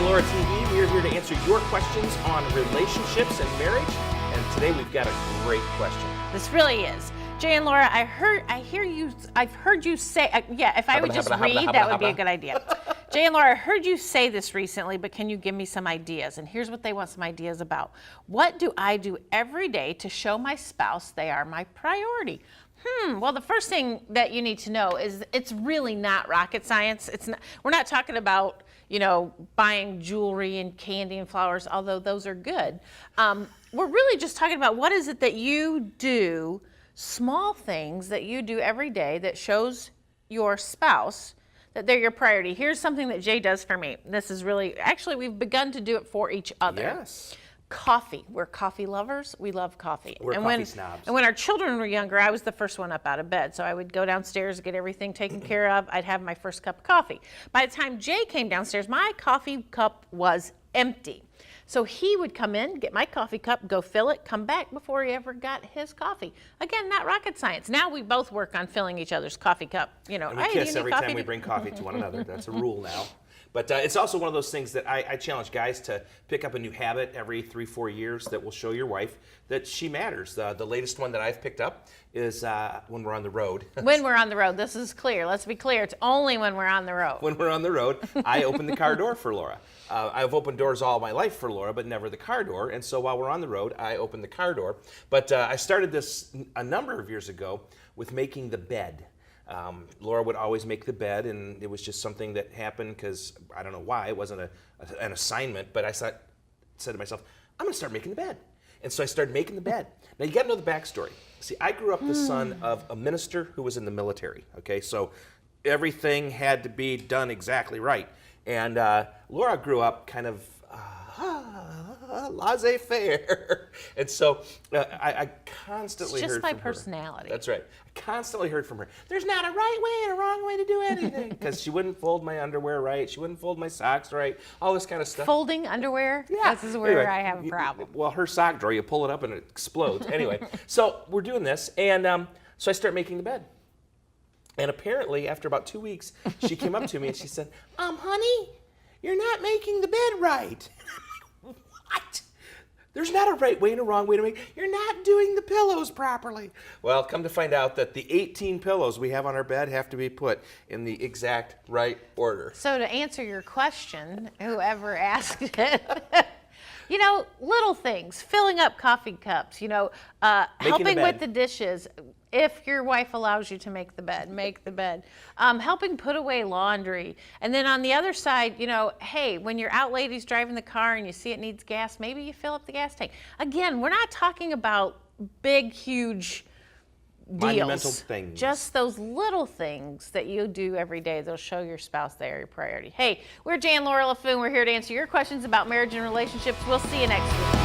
Laura TV. We are here to answer your questions on relationships and marriage. And today we've got a great question. This really is. Jay and Laura, I've heard you say, if I would just read, that would be a good idea. Jay and Laura, I heard you say this recently, but can you give me some ideas? And here's what they want some ideas about. What do I do every day to show my spouse they are my priority? Well, the first thing that you need to know is it's really not rocket science. We're not talking about, buying jewelry and candy and flowers, although those are good. We're really just talking about what is it that you do, small things that you do every day that shows your spouse that they're your priority. Here's something that Jay does for me. This is really, actually, we've begun to do it for each other. Yes. Coffee. We're coffee lovers. We love coffee. We're coffee snobs. And when our children were younger, I was the first one up out of bed. So I would go downstairs, get everything taken care of. I'd have my first cup of coffee. By the time Jay came downstairs, my coffee cup was empty. So he would come in, get my coffee cup, go fill it, come back before he ever got his coffee. Again, not rocket science. Now we both work on filling each other's coffee cup. And we kiss every time we bring coffee to one another. That's a rule now. But it's also one of those things that I challenge guys to pick up a new habit every 3-4 years that will show your wife that she matters. The latest one that I've picked up is when we're on the road. When we're on the road. This is clear. Let's be clear. It's only when we're on the road. When we're on the road, I open the car door for Laura. I've opened doors all my life for Laura, but never the car door. And so while we're on the road, I open the car door. But I started this a number of years ago with making the bed. Laura would always make the bed, and it was just something that happened because I don't know why. It wasn't an assignment, but I said to myself, I'm going to start making the bed. And so I started making the bed. Now, you got to know the backstory. See, I grew up the son of a minister who was in the military, okay? So everything had to be done exactly right. And Laura grew up kind of laissez-faire. And so I constantly heard from her. It's just my personality. That's right. I constantly heard from her, there's not a right way and a wrong way to do anything. Because she wouldn't fold my underwear right. She wouldn't fold my socks right. All this kind of stuff. Folding underwear? Yeah. This is where I have a problem. Well, her sock drawer, you pull it up and it explodes. Anyway, so we're doing this. And so I start making the bed. And apparently, after about 2 weeks, she came up to me and she said, honey, you're not making the bed right. What? There's not a right way and a wrong way to make. You're not doing the pillows properly. Well, come to find out that the 18 pillows we have on our bed have to be put in the exact right order. So to answer your question, whoever asked it, little things, filling up coffee cups, helping with the dishes. If your wife allows you to make the bed, make the bed. Helping put away laundry. And then on the other side, hey, when you're out ladies driving the car and you see it needs gas, maybe you fill up the gas tank. Again, we're not talking about big, huge deals. Monumental things. Just those little things that you do every day. They'll show your spouse they are your priority. Hey, we're Jay and Laura LaFoon. We're here to answer your questions about marriage and relationships. We'll see you next week.